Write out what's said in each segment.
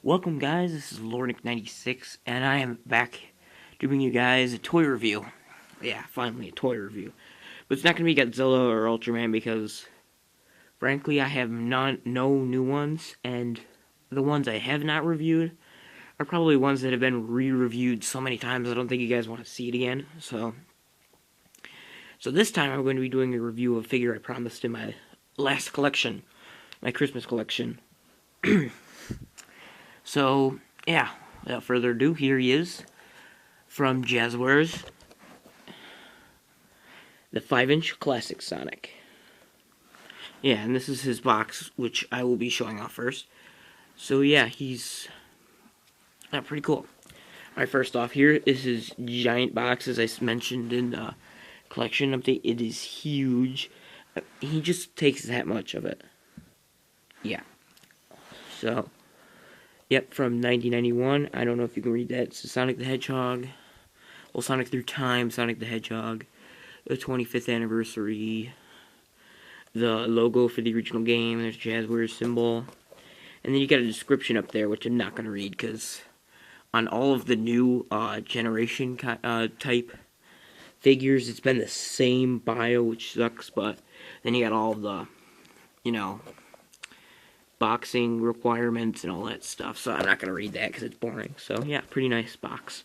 Welcome guys, this is Lornick96 and I am back to bring you guys a toy review. Yeah, finally a toy review. But it's not going to be Godzilla or Ultraman because frankly I have no new ones, and the ones I have not reviewed are probably ones that have been re-reviewed so many times I don't think you guys want to see it again. So this time I'm going to be doing a review of a figure I promised in my last collection, my Christmas collection. So, yeah, without further ado, here he is, from Jazwares, the 5-inch Classic Sonic. Yeah, and this is his box, which I will be showing off first. So, yeah, he's pretty cool. Alright, first off, here is his giant box, as I mentioned in the collection update. It is huge. He just takes that much of it. Yeah. So, yep, from 1991. I don't know if you can read that. It's Sonic the Hedgehog. Well, Sonic Through Time, Sonic the Hedgehog. The 25th anniversary. The logo for the original game. There's Jazwares symbol. And then you got a description up there, which I'm not going to read, because on all of the new generation type figures, it's been the same bio, which sucks, but then you got all the, boxing requirements and all that stuff, so I'm not going to read that because it's boring. So yeah, pretty nice box.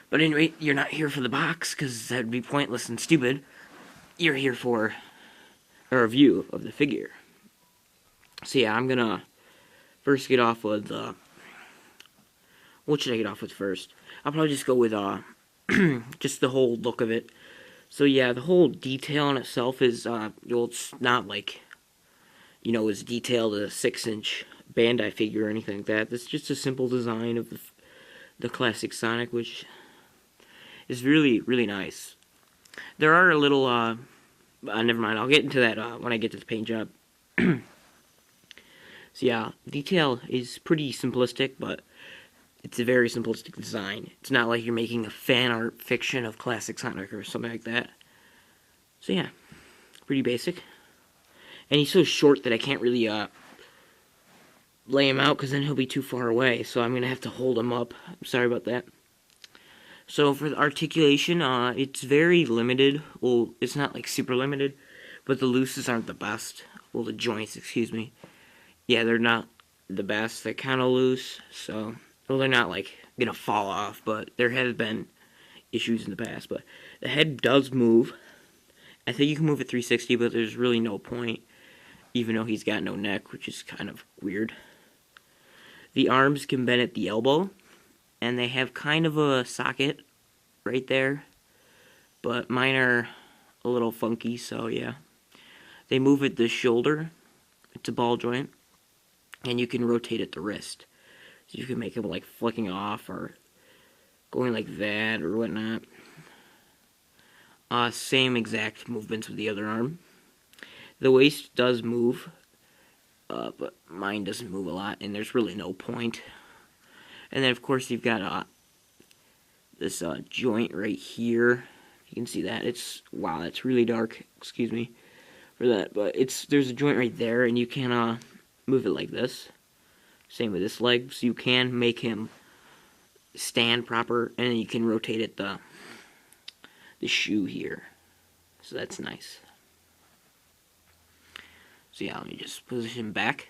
But anyway, you're not here for the box because that would be pointless and stupid. You're here for a review of the figure. So yeah, I'm going to first get off with, what should I get off with first? I'll probably just go with just the whole look of it. So yeah, the whole detail in itself is, well, it's not like, as detailed as a 6-inch Bandai figure or anything like that. It's just a simple design of the classic Sonic, which is really, really nice. There are a little, never mind, I'll get into that when I get to the paint job. So yeah, detail is pretty simplistic, but it's a very simplistic design. It's not like you're making a fan art fiction of classic Sonic or something like that. So yeah, pretty basic. And he's so short that I can't really lay him out because then he'll be too far away. So I'm going to have to hold him up. I'm sorry about that. So for the articulation, it's very limited. Well, it's not like super limited, but the looses aren't the best. Well, the joints, excuse me. Yeah, they're not the best. They're kind of loose. So, well, they're not like going to fall off, but there have been issues in the past. But the head does move. I think you can move at 360, but there's really no point, even though he's got no neck, which is kind of weird. The arms can bend at the elbow, and they have kind of a socket right there, but mine are a little funky, so yeah. They move at the shoulder. It's a ball joint, and you can rotate at the wrist. So you can make them like flicking off or going like that or whatnot. Same exact movements with the other arm. The waist does move, but mine doesn't move a lot, and there's really no point. And then, of course, you've got this joint right here. You can see that. Wow, that's really dark. Excuse me for that, but there's a joint right there, and you can move it like this. Same with this leg, so you can make him stand proper, and then you can rotate it the shoe here. So that's nice. So yeah, let me just position him back.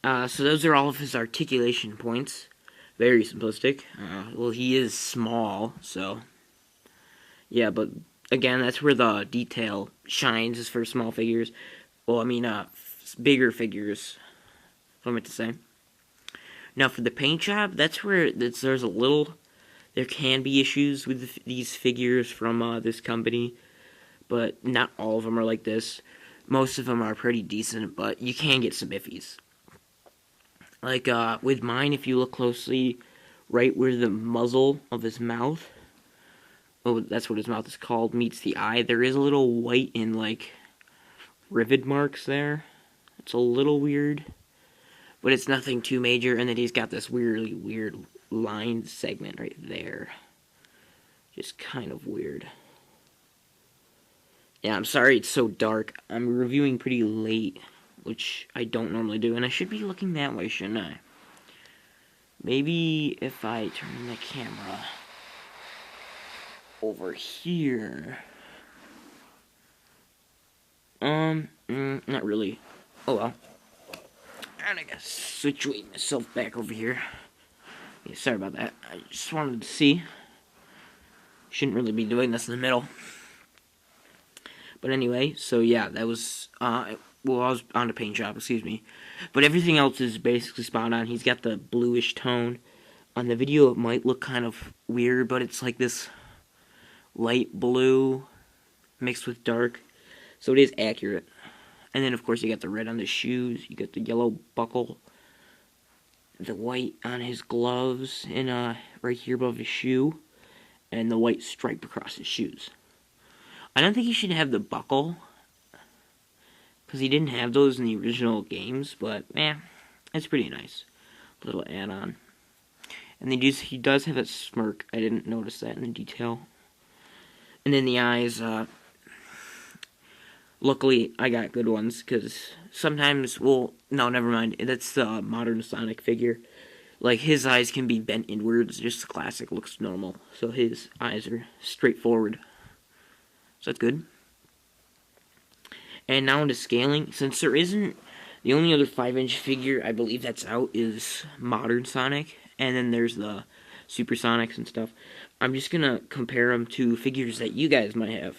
So those are all of his articulation points. Very simplistic. Well, he is small, so yeah, but again, that's where the detail shines, is for small figures. Well, I mean, bigger figures, what I meant to say. Now, for the paint job, that's where there's a little, there can be issues with these figures from this company, but not all of them are like this. Most of them are pretty decent, but you can get some iffies. Like, with mine, if you look closely, right where the muzzle of his mouth, oh, that's what his mouth is called, meets the eye, there is a little white and, like, rivet marks there. It's a little weird, but it's nothing too major. And then he's got this weirdly weird line segment right there. Just kind of weird. Yeah, I'm sorry it's so dark. I'm reviewing pretty late. which I don't normally do, and I should be looking that way, shouldn't I? Maybe if I turn the camera over here. Not really. Oh well. And I gotta situate myself back over here. Yeah, sorry about that. I just wanted to see. Shouldn't really be doing this in the middle. But anyway, so yeah, that was, well, I was on the paint job, excuse me. But everything else is basically spot on. He's got the bluish tone. On the video, it might look kind of weird, but it's like this light blue mixed with dark. So it is accurate. And then, of course, you got the red on the shoes. You got the yellow buckle. The white on his gloves. And right here above his shoe. And the white stripe across his shoes. I don't think he should have the buckle. Because he didn't have those in the original games. But, it's pretty nice. Little add-on. And he does have that smirk. I didn't notice that in the detail. And then the eyes, luckily, I got good ones, because sometimes, well, no, never mind. That's the modern Sonic figure. Like, his eyes can be bent inwards, just classic, looks normal. So his eyes are straightforward. So that's good. And now into scaling. Since there isn't, the only other 5-inch figure I believe that's out is modern Sonic. And then there's the Supersonics and stuff. I'm just going to compare them to figures that you guys might have.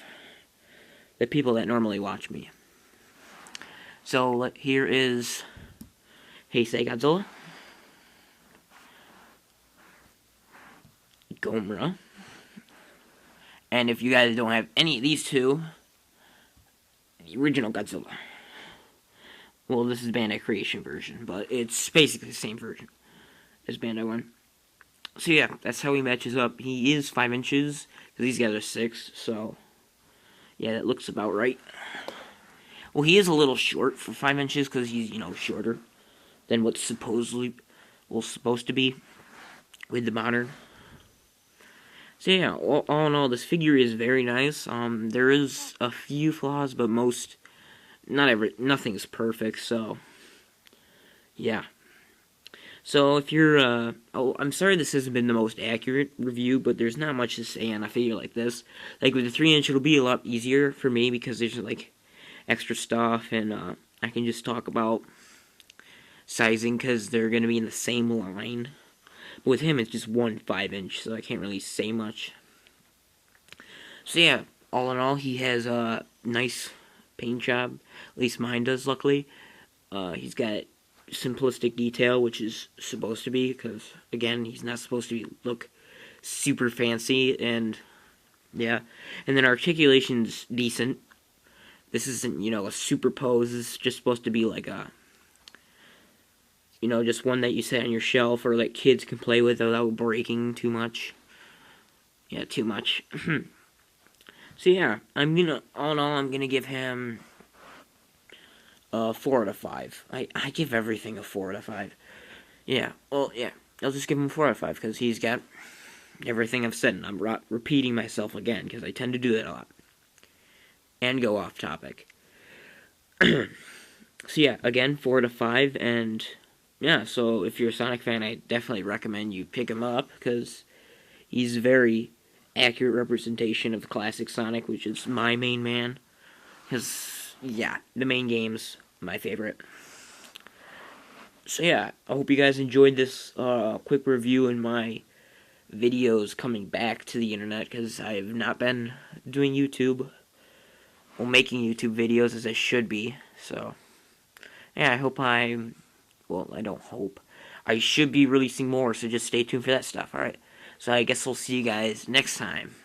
The people that normally watch me. So here is Heisei Godzilla, Gomra, and if you guys don't have any of these two, the original Godzilla. Well, this is Bandai Creation version, but it's basically the same version as Bandai one. So yeah, that's how he matches up. He is 5 inches, because these guys are 6, so yeah, that looks about right. Well, he is a little short for 5 inches, because he's, shorter than what's supposed to be with the modern. So yeah, all in all, this figure is very nice. There is a few flaws, but nothing's perfect, so yeah. So if you're, I'm sorry this hasn't been the most accurate review, but there's not much to say on a figure like this. Like with the 3-inch, it'll be a lot easier for me because there's like extra stuff, and I can just talk about sizing because they're going to be in the same line. But with him, it's just one 5-inch, so I can't really say much. So yeah, all in all, he has a nice paint job. At least mine does, luckily. He's got simplistic detail, which is supposed to be, because again, he's not supposed to look super fancy, and yeah. And then articulation's decent. This isn't, a super pose. This is just supposed to be like a, just one that you set on your shelf or that kids can play with without breaking too much. Yeah, too much. So yeah, all in all, I'm gonna give him 4 out of 5. I give everything a 4 out of 5. Yeah, well, yeah, I'll just give him 4 out of 5 because he's got everything I've said, and I'm repeating myself again because I tend to do that a lot and go off topic. So yeah, again, 4 out of 5, and yeah, so if you're a Sonic fan, I definitely recommend you pick him up because he's a very accurate representation of the classic Sonic, which is my main man. Because, yeah, the main game's my favorite. So yeah, I hope you guys enjoyed this quick review and my videos coming back to the internet, because I have not been doing YouTube, or making YouTube videos as I should be. So yeah, I don't hope. I should be releasing more, so just stay tuned for that stuff, alright? So I guess we'll see you guys next time.